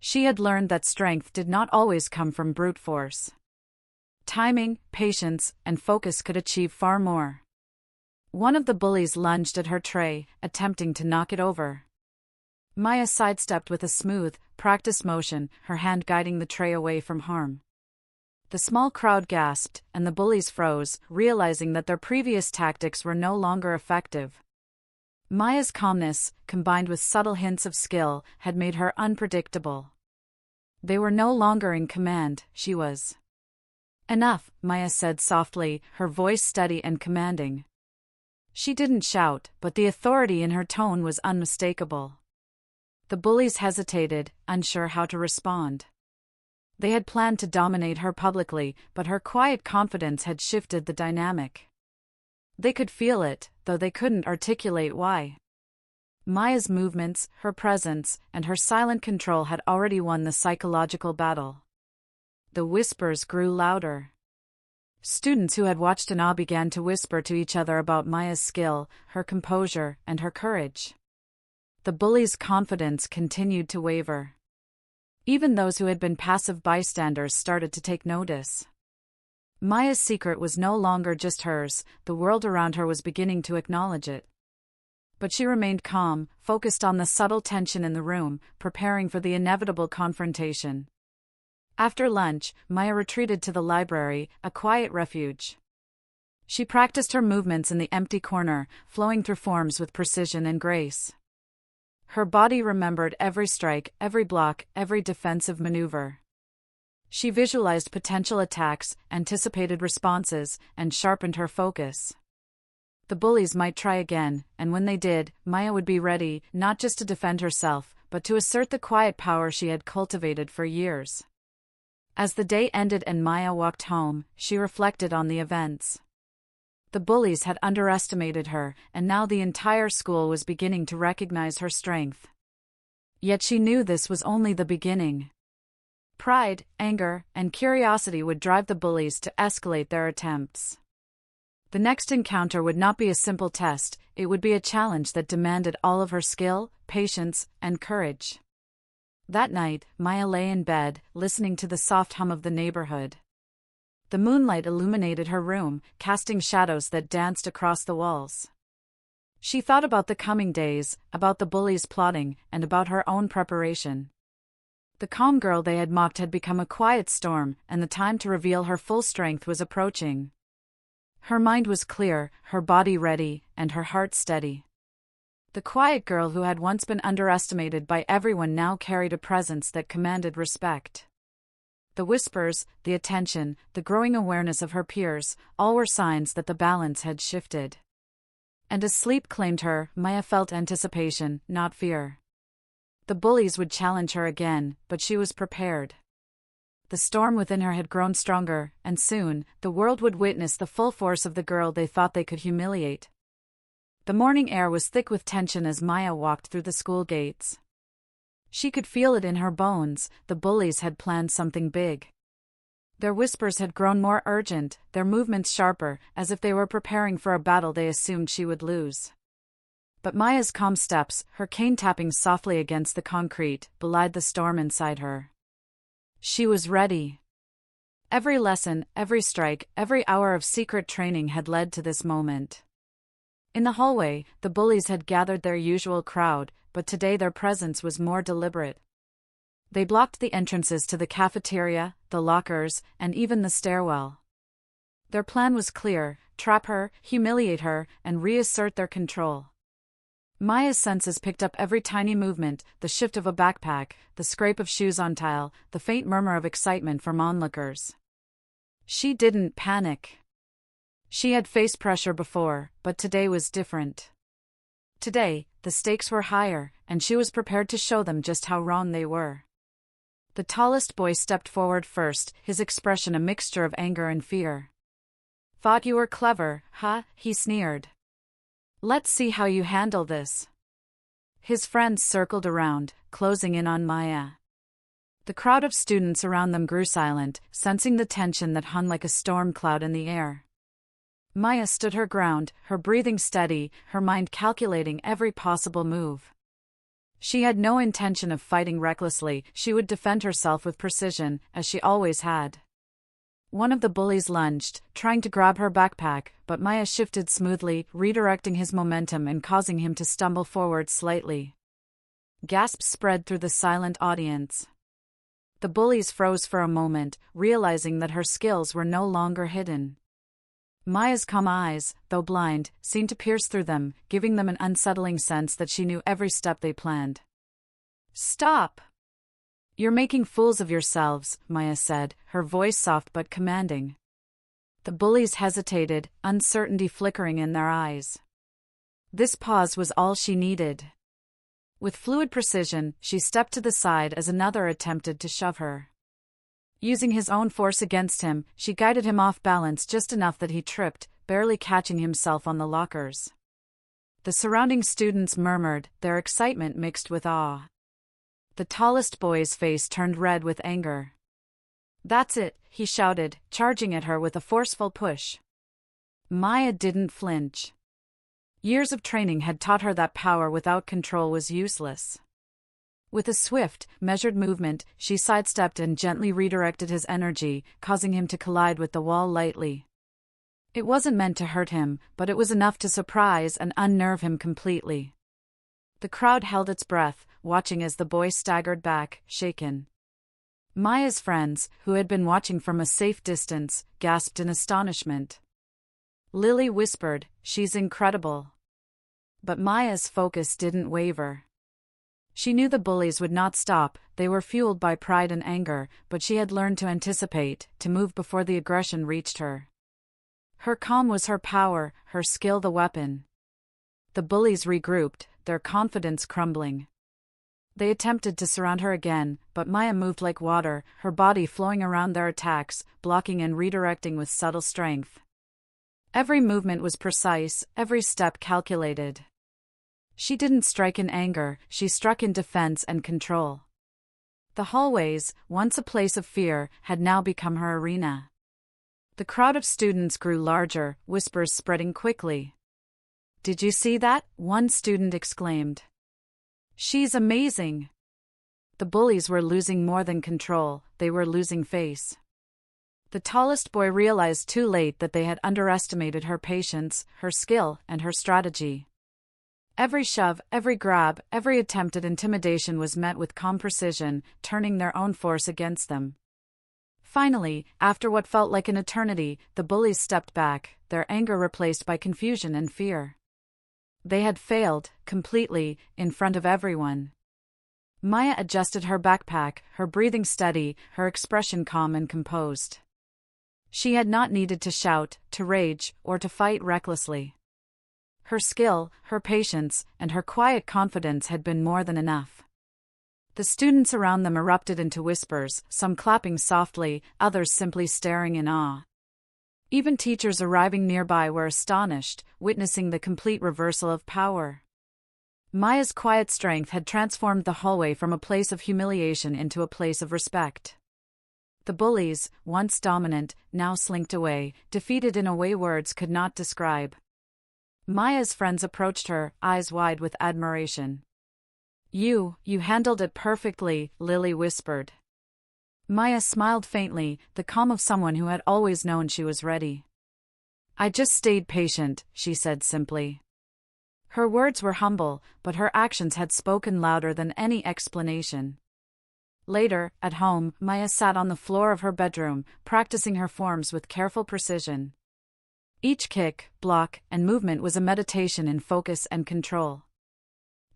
She had learned that strength did not always come from brute force. Timing, patience, and focus could achieve far more. One of the bullies lunged at her tray, attempting to knock it over. Maya sidestepped with a smooth, practiced motion, her hand guiding the tray away from harm. The small crowd gasped, and the bullies froze, realizing that their previous tactics were no longer effective. Maya's calmness, combined with subtle hints of skill, had made her unpredictable. They were no longer in command, she was. "Enough," Maya said softly, her voice steady and commanding. She didn't shout, but the authority in her tone was unmistakable. The bullies hesitated, unsure how to respond. They had planned to dominate her publicly, but her quiet confidence had shifted the dynamic. They could feel it, though they couldn't articulate why. Maya's movements, her presence, and her silent control had already won the psychological battle. The whispers grew louder. Students who had watched in awe began to whisper to each other about Maya's skill, her composure, and her courage. The bullies' confidence continued to waver. Even those who had been passive bystanders started to take notice. Maya's secret was no longer just hers, the world around her was beginning to acknowledge it. But she remained calm, focused on the subtle tension in the room, preparing for the inevitable confrontation. After lunch, Maya retreated to the library, a quiet refuge. She practiced her movements in the empty corner, flowing through forms with precision and grace. Her body remembered every strike, every block, every defensive maneuver. She visualized potential attacks, anticipated responses, and sharpened her focus. The bullies might try again, and when they did, Maya would be ready, not just to defend herself, but to assert the quiet power she had cultivated for years. As the day ended and Maya walked home, she reflected on the events. The bullies had underestimated her, and now the entire school was beginning to recognize her strength. Yet she knew this was only the beginning. Pride, anger, and curiosity would drive the bullies to escalate their attempts. The next encounter would not be a simple test, it would be a challenge that demanded all of her skill, patience, and courage. That night, Maya lay in bed, listening to the soft hum of the neighborhood. The moonlight illuminated her room, casting shadows that danced across the walls. She thought about the coming days, about the bullies plotting, and about her own preparation. The calm girl they had mocked had become a quiet storm, and the time to reveal her full strength was approaching. Her mind was clear, her body ready, and her heart steady. The quiet girl who had once been underestimated by everyone now carried a presence that commanded respect. The whispers, the attention, the growing awareness of her peers, all were signs that the balance had shifted. And as sleep claimed her, Maya felt anticipation, not fear. The bullies would challenge her again, but she was prepared. the storm within her had grown stronger, and soon, the world would witness the full force of the girl they thought they could humiliate. The morning air was thick with tension as Maya walked through the school gates. She could feel it in her bones. The bullies had planned something big. Their whispers had grown more urgent, their movements sharper, as if they were preparing for a battle they assumed she would lose. But Maya's calm steps, her cane tapping softly against the concrete, belied the storm inside her. She was ready. Every lesson, every strike, every hour of secret training had led to this moment. In the hallway, the bullies had gathered their usual crowd, but today their presence was more deliberate. They blocked the entrances to the cafeteria, the lockers, and even the stairwell. Their plan was clear: trap her, humiliate her, and reassert their control. Maya's senses picked up every tiny movement, the shift of a backpack, the scrape of shoes on tile, the faint murmur of excitement from onlookers. She didn't panic. She had faced pressure before, but today was different. Today, the stakes were higher, and she was prepared to show them just how wrong they were. The tallest boy stepped forward first, his expression a mixture of anger and fear. "Thought you were clever, huh?" he sneered. "Let's see how you handle this." His friends circled around, closing in on Maya. The crowd of students around them grew silent, sensing the tension that hung like a storm cloud in the air. Maya stood her ground, her breathing steady, her mind calculating every possible move. She had no intention of fighting recklessly. She would defend herself with precision, as she always had. One of the bullies lunged, trying to grab her backpack, but Maya shifted smoothly, redirecting his momentum and causing him to stumble forward slightly. Gasps spread through the silent audience. The bullies froze for a moment, realizing that her skills were no longer hidden. Maya's calm eyes, though blind, seemed to pierce through them, giving them an unsettling sense that she knew every step they planned. "Stop! You're making fools of yourselves," Maya said, her voice soft but commanding. The bullies hesitated, uncertainty flickering in their eyes. This pause was all she needed. With fluid precision, she stepped to the side as another attempted to shove her. Using his own force against him, she guided him off balance just enough that he tripped, barely catching himself on the lockers. The surrounding students murmured, their excitement mixed with awe. The tallest boy's face turned red with anger. "That's it," he shouted, charging at her with a forceful push. Maya didn't flinch. Years of training had taught her that power without control was useless. With a swift, measured movement, she sidestepped and gently redirected his energy, causing him to collide with the wall lightly. It wasn't meant to hurt him, but it was enough to surprise and unnerve him completely. The crowd held its breath, watching as the boy staggered back, shaken. Maya's friends, who had been watching from a safe distance, gasped in astonishment. Lily whispered, "She's incredible." But Maya's focus didn't waver. She knew the bullies would not stop. They were fueled by pride and anger, but she had learned to anticipate, to move before the aggression reached her. Her calm was her power, her skill the weapon. The bullies regrouped, their confidence crumbling. They attempted to surround her again, but Maya moved like water, her body flowing around their attacks, blocking and redirecting with subtle strength. Every movement was precise, every step calculated. She didn't strike in anger, she struck in defense and control. The hallways, once a place of fear, had now become her arena. The crowd of students grew larger, whispers spreading quickly. "Did you see that?" one student exclaimed. "She's amazing." The bullies were losing more than control, they were losing face. The tallest boy realized too late that they had underestimated her patience, her skill, and her strategy. Every shove, every grab, every attempt at intimidation was met with calm precision, turning their own force against them. Finally, after what felt like an eternity, the bullies stepped back, their anger replaced by confusion and fear. They had failed, completely, in front of everyone. Maya adjusted her backpack, her breathing steady, her expression calm and composed. She had not needed to shout, to rage, or to fight recklessly. Her skill, her patience, and her quiet confidence had been more than enough. The students around them erupted into whispers, some clapping softly, others simply staring in awe. Even teachers arriving nearby were astonished, witnessing the complete reversal of power. Maya's quiet strength had transformed the hallway from a place of humiliation into a place of respect. The bullies, once dominant, now slinked away, defeated in a way words could not describe. Maya's friends approached her, eyes wide with admiration. You handled it perfectly," Lily whispered. Maya smiled faintly, the calm of someone who had always known she was ready. "I just stayed patient," she said simply. Her words were humble, but her actions had spoken louder than any explanation. Later, at home, Maya sat on the floor of her bedroom, practicing her forms with careful precision. Each kick, block, and movement was a meditation in focus and control.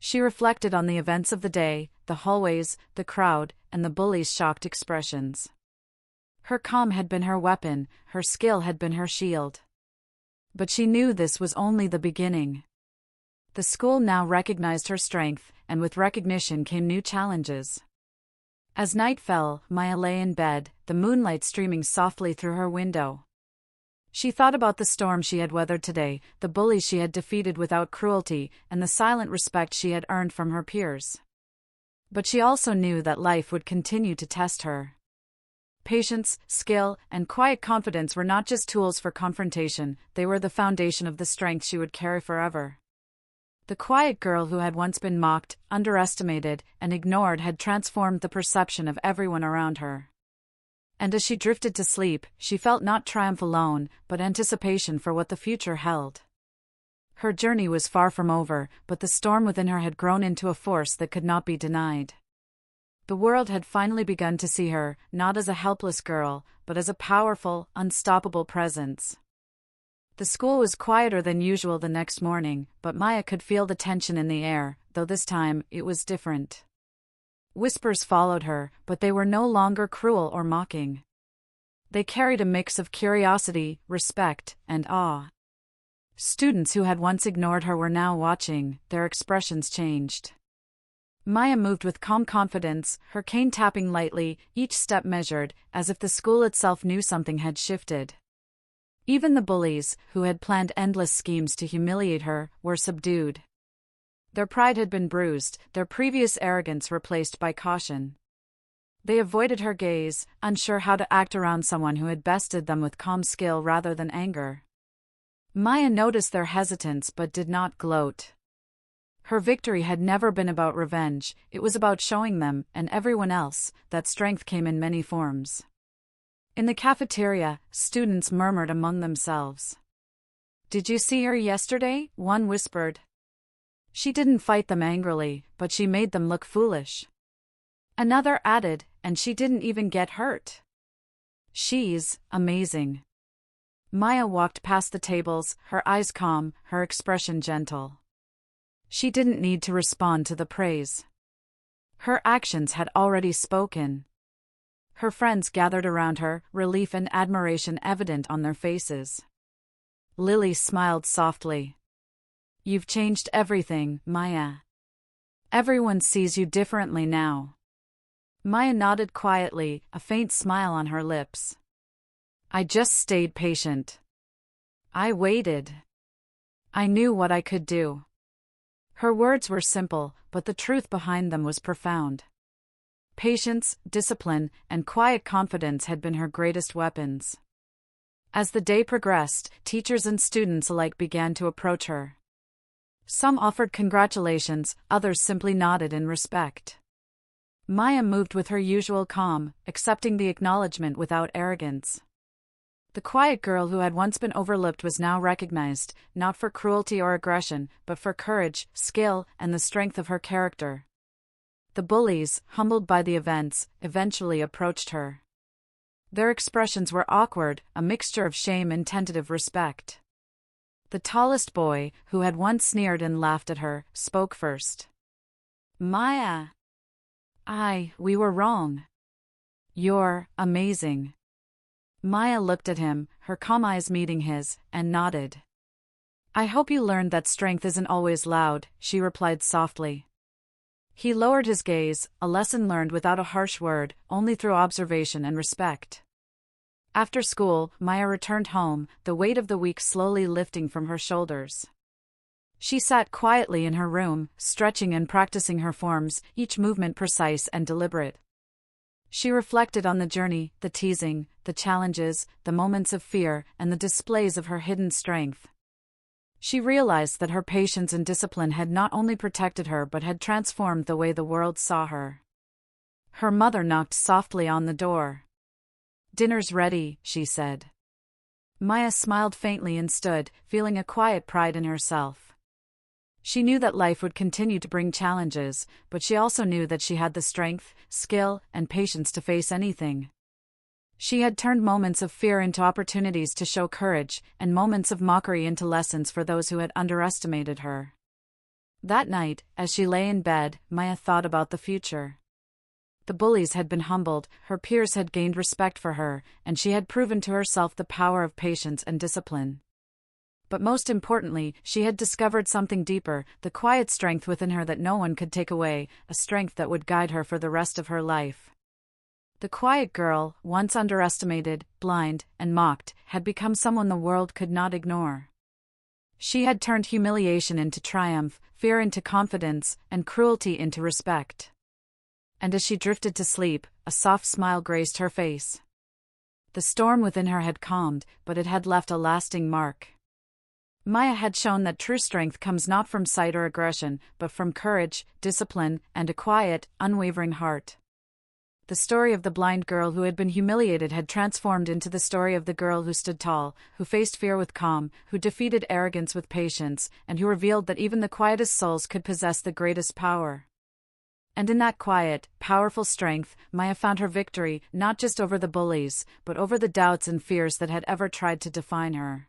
She reflected on the events of the day, the hallways, the crowd, and the bullies' shocked expressions. Her calm had been her weapon, her skill had been her shield. But she knew this was only the beginning. The school now recognized her strength, and with recognition came new challenges. As night fell, Maya lay in bed, the moonlight streaming softly through her window. She thought about the storm she had weathered today, the bullies she had defeated without cruelty, and the silent respect she had earned from her peers. But she also knew that life would continue to test her. Patience, skill, and quiet confidence were not just tools for confrontation, they were the foundation of the strength she would carry forever. The quiet girl who had once been mocked, underestimated, and ignored had transformed the perception of everyone around her. And as she drifted to sleep, she felt not triumph alone, but anticipation for what the future held. Her journey was far from over, but the storm within her had grown into a force that could not be denied. The world had finally begun to see her, not as a helpless girl, but as a powerful, unstoppable presence. The school was quieter than usual the next morning, but Maya could feel the tension in the air, though this time, it was different. Whispers followed her, but they were no longer cruel or mocking. They carried a mix of curiosity, respect, and awe. Students who had once ignored her were now watching, their expressions changed. Maya moved with calm confidence, her cane tapping lightly, each step measured, as if the school itself knew something had shifted. Even the bullies, who had planned endless schemes to humiliate her, were subdued. Their pride had been bruised, their previous arrogance replaced by caution. They avoided her gaze, unsure how to act around someone who had bested them with calm skill rather than anger. Maya noticed their hesitance but did not gloat. Her victory had never been about revenge, it was about showing them, and everyone else, that strength came in many forms. In the cafeteria, students murmured among themselves. "Did you see her yesterday?" one whispered. "She didn't fight them angrily, but she made them look foolish." Another added, "And she didn't even get hurt." "She's amazing." Maya walked past the tables, her eyes calm, her expression gentle. She didn't need to respond to the praise. Her actions had already spoken. Her friends gathered around her, relief and admiration evident on their faces. Lily smiled softly. "You've changed everything, Maya. Everyone sees you differently now." Maya nodded quietly, a faint smile on her lips. "I just stayed patient. I waited. I knew what I could do." Her words were simple, but the truth behind them was profound. Patience, discipline, and quiet confidence had been her greatest weapons. As the day progressed, teachers and students alike began to approach her. Some offered congratulations, others simply nodded in respect. Maya moved with her usual calm, accepting the acknowledgement without arrogance. The quiet girl who had once been overlooked was now recognized, not for cruelty or aggression, but for courage, skill, and the strength of her character. The bullies, humbled by the events, eventually approached her. Their expressions were awkward, a mixture of shame and tentative respect. The tallest boy, who had once sneered and laughed at her, spoke first. "Maya. We were wrong. You're amazing." Maya looked at him, her calm eyes meeting his, and nodded. "I hope you learned that strength isn't always loud," she replied softly. He lowered his gaze, a lesson learned without a harsh word, only through observation and respect. After school, Maya returned home, the weight of the week slowly lifting from her shoulders. She sat quietly in her room, stretching and practicing her forms, each movement precise and deliberate. She reflected on the journey, the teasing, the challenges, the moments of fear, and the displays of her hidden strength. She realized that her patience and discipline had not only protected her but had transformed the way the world saw her. Her mother knocked softly on the door. "Dinner's ready," she said. Maya smiled faintly and stood, feeling a quiet pride in herself. She knew that life would continue to bring challenges, but she also knew that she had the strength, skill, and patience to face anything. She had turned moments of fear into opportunities to show courage, and moments of mockery into lessons for those who had underestimated her. That night, as she lay in bed, Maya thought about the future. The bullies had been humbled, her peers had gained respect for her, and she had proven to herself the power of patience and discipline. But most importantly, she had discovered something deeper, the quiet strength within her that no one could take away, a strength that would guide her for the rest of her life. The quiet girl, once underestimated, blind, and mocked, had become someone the world could not ignore. She had turned humiliation into triumph, fear into confidence, and cruelty into respect. And as she drifted to sleep, a soft smile graced her face. The storm within her had calmed, but it had left a lasting mark. Maya had shown that true strength comes not from sight or aggression, but from courage, discipline, and a quiet, unwavering heart. The story of the blind girl who had been humiliated had transformed into the story of the girl who stood tall, who faced fear with calm, who defeated arrogance with patience, and who revealed that even the quietest souls could possess the greatest power. And in that quiet, powerful strength, Maya found her victory, not just over the bullies, but over the doubts and fears that had ever tried to define her.